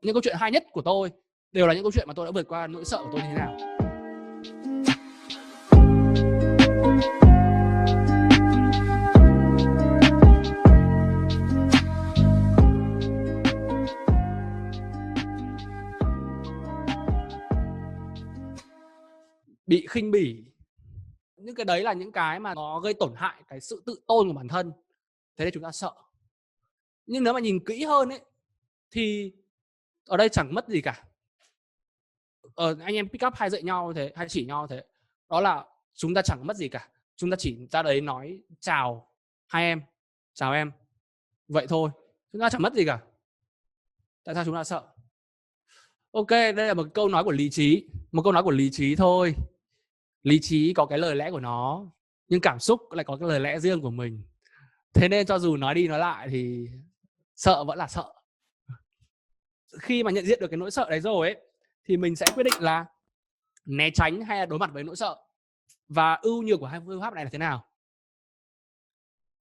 Những câu chuyện hay nhất của tôi đều là những câu chuyện mà tôi đã vượt qua nỗi sợ của tôi như thế nào. Bị khinh bỉ, những cái đấy là những cái mà nó gây tổn hại cái sự tự tôn của bản thân, thế nên chúng ta sợ. Nhưng nếu mà nhìn kỹ hơn ấy, thì ở đây chẳng mất gì cả. Anh em pick up hay dạy nhau như thế, hay chỉ nhau như thế, đó là chúng ta chẳng mất gì cả. Chúng ta chỉ ra đấy nói chào hai em, chào em, vậy thôi, chúng ta chẳng mất gì cả. Tại sao chúng ta sợ? Ok, đây là một câu nói của lý trí, một câu nói của lý trí thôi. Lý trí có cái lời lẽ của nó, nhưng cảm xúc lại có cái lời lẽ riêng của mình. Thế nên cho dù nói đi nói lại thì sợ vẫn là sợ. Khi mà nhận diện được cái nỗi sợ đấy rồi ấy, thì mình sẽ quyết định là né tránh hay là đối mặt với nỗi sợ. Và ưu nhược của hai phương pháp này là thế nào?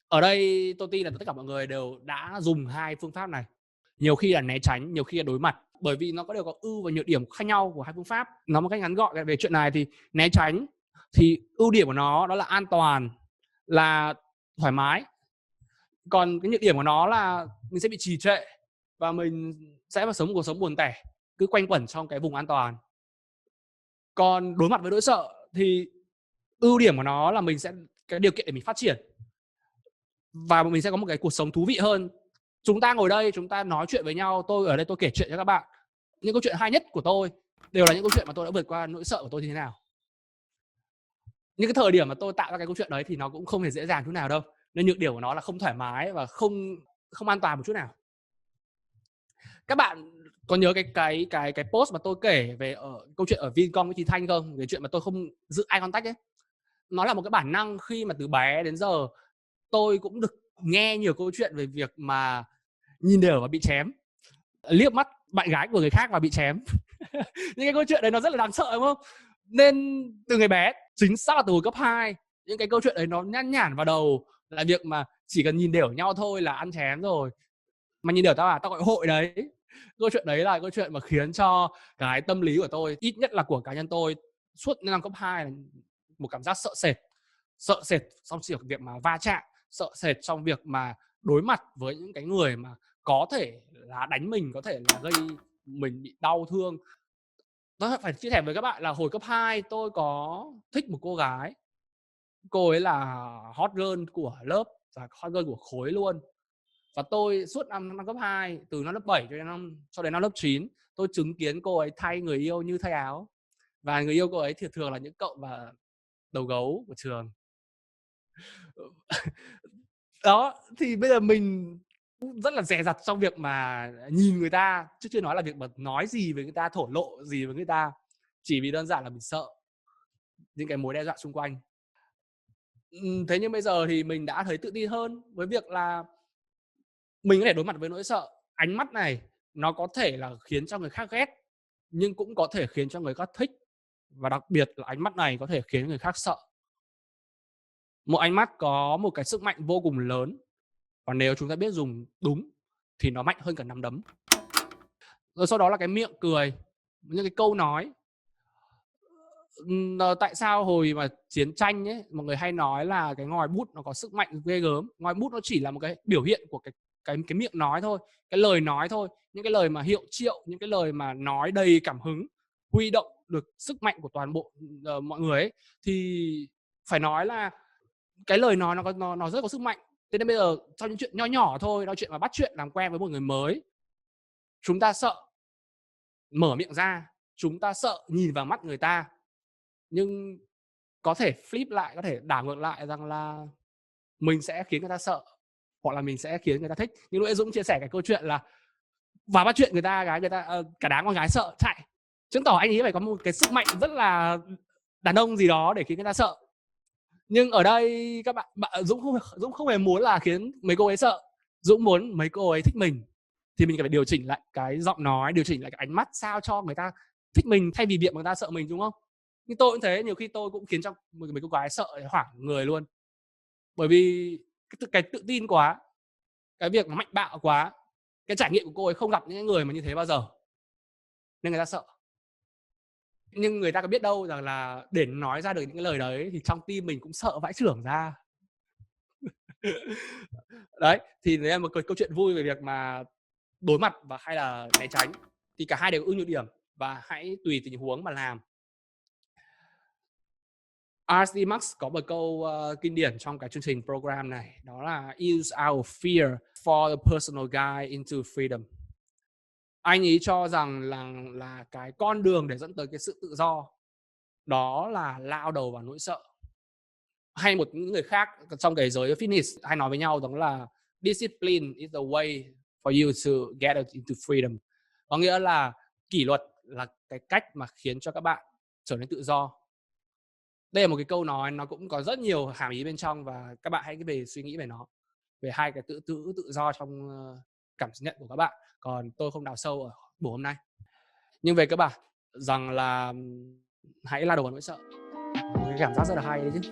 Ở đây tôi tin là tất cả mọi người đều đã dùng hai phương pháp này. Nhiều khi là né tránh, nhiều khi là đối mặt. Bởi vì nó đều có ưu và nhược điểm khác nhau của hai phương pháp. Nói một cách ngắn gọn về chuyện này thì né tránh thì ưu điểm của nó đó là an toàn, là thoải mái. Còn cái nhược điểm của nó là mình sẽ bị trì trệ và mình sẽ phải sống một cuộc sống buồn tẻ, cứ quanh quẩn trong cái vùng an toàn. Còn đối mặt với nỗi sợ thì ưu điểm của nó là mình sẽ cái điều kiện để mình phát triển và mình sẽ có một cái cuộc sống thú vị hơn. Chúng ta ngồi đây, chúng ta nói chuyện với nhau, tôi ở đây tôi kể chuyện cho các bạn. Những câu chuyện hay nhất của tôi đều là những câu chuyện mà tôi đã vượt qua nỗi sợ của tôi như thế nào. Những cái thời điểm mà tôi tạo ra cái câu chuyện đấy thì nó cũng không hề dễ dàng chút nào đâu. Nên nhược điểm của nó là không thoải mái và không an toàn một chút nào. Các bạn có nhớ cái post mà tôi kể về câu chuyện ở Vincom với chị Thanh không? Về chuyện mà tôi không giữ eye contact ấy. Nó là một cái bản năng khi mà từ bé đến giờ tôi cũng được nghe nhiều câu chuyện về việc mà nhìn đều và bị chém, liếc mắt bạn gái của người khác và bị chém. Những cái câu chuyện đấy nó rất là đáng sợ đúng không? Nên từ ngày bé, chính xác là từ hồi cấp 2, những cái câu chuyện đấy nó nhăn nhản vào đầu là việc mà chỉ cần nhìn đều nhau thôi là ăn chém rồi. Mà nhìn đều tao gọi hội đấy. Câu chuyện đấy là câu chuyện mà khiến cho cái tâm lý của tôi, ít nhất là của cá nhân tôi, suốt năm cấp 2 là một cảm giác sợ sệt trong việc mà va chạm, sợ sệt trong việc mà đối mặt với những cái người mà có thể là đánh mình, có thể là gây mình bị đau thương. Tôi phải chia sẻ với các bạn là hồi cấp 2 tôi có thích một cô gái. Cô ấy là hot girl của lớp và hot girl của khối luôn. Và tôi suốt năm cấp 2, từ năm lớp 7 cho đến năm lớp 9, tôi chứng kiến cô ấy thay người yêu như thay áo. Và người yêu cô ấy thì thường là những cậu mà đầu gấu của trường. Đó, thì bây giờ mình rất là dè dặt trong việc mà nhìn người ta, chứ chưa nói là việc mà nói gì với người ta, thổ lộ gì với người ta. Chỉ vì đơn giản là mình sợ những cái mối đe dọa xung quanh. Thế nhưng bây giờ thì mình đã thấy tự tin hơn với việc là mình có thể đối mặt với nỗi sợ. Ánh mắt này nó có thể là khiến cho người khác ghét, nhưng cũng có thể khiến cho người khác thích. Và đặc biệt là ánh mắt này có thể khiến người khác sợ. Một ánh mắt có một cái sức mạnh vô cùng lớn. Và nếu chúng ta biết dùng đúng thì nó mạnh hơn cả nắm đấm. Rồi sau đó là cái miệng cười, những cái câu nói. Tại sao hồi mà chiến tranh ấy, mọi người hay nói là cái ngòi bút nó có sức mạnh ghê gớm. Ngòi bút nó chỉ là một cái biểu hiện của cái miệng nói thôi, cái lời nói thôi, những cái lời mà hiệu triệu, những cái lời mà nói đầy cảm hứng, huy động được sức mạnh của toàn bộ mọi người ấy, thì phải nói là cái lời nói nó rất có sức mạnh. Thế nên bây giờ trong những chuyện nho nhỏ thôi, nói chuyện mà bắt chuyện làm quen với một người mới, chúng ta sợ mở miệng ra, chúng ta sợ nhìn vào mắt người ta. Nhưng có thể flip lại, có thể đảo ngược lại rằng là mình sẽ khiến người ta sợ hoặc là mình sẽ khiến người ta thích. Nhưng lúc nãy Dũng chia sẻ cái câu chuyện là vào bắt chuyện người ta cả đám con gái sợ chạy, chứng tỏ anh ấy phải có một cái sức mạnh rất là đàn ông gì đó để khiến người ta sợ. Nhưng ở đây các bạn Dũng không hề muốn là khiến mấy cô ấy sợ. Dũng muốn mấy cô ấy thích mình thì mình phải điều chỉnh lại cái giọng nói, điều chỉnh lại cái ánh mắt sao cho người ta thích mình thay vì việc người ta sợ mình, đúng không? Nhưng tôi cũng thế, nhiều khi tôi cũng khiến cho mấy cô gái sợ hoảng người luôn. Bởi vì cái tự tin quá, cái việc mà mạnh bạo quá, cái trải nghiệm của cô ấy không gặp những người mà như thế bao giờ. nên người ta sợ. Nhưng người ta có biết đâu rằng là để nói ra được những cái lời đấy thì trong tim mình cũng sợ vãi chưởng ra. Đấy, thì đấy là một câu chuyện vui về việc mà đối mặt và hay là né tránh. Thì cả hai đều có ưu nhược điểm và hãy tùy tình huống mà làm. RC Max có một câu kinh điển trong cái chương trình program này, đó là use our fear for the personal guide into freedom. Anh ấy cho rằng là cái con đường để dẫn tới cái sự tự do đó là lao đầu vào nỗi sợ. Hay một những người khác trong cái giới fitness hay nói với nhau đó là discipline is the way for you to get into freedom. Có nghĩa là kỷ luật là cái cách mà khiến cho các bạn trở nên tự do. Đây là một cái câu nói nó cũng có rất nhiều hàm ý bên trong và các bạn hãy về suy nghĩ về nó, về hai cái tự do trong cảm nhận của các bạn. Còn tôi không đào sâu ở buổi hôm nay. Nhưng về cơ bản rằng là hãy lao đầu vào nỗi sợ. Một cái cảm giác rất là hay đấy chứ.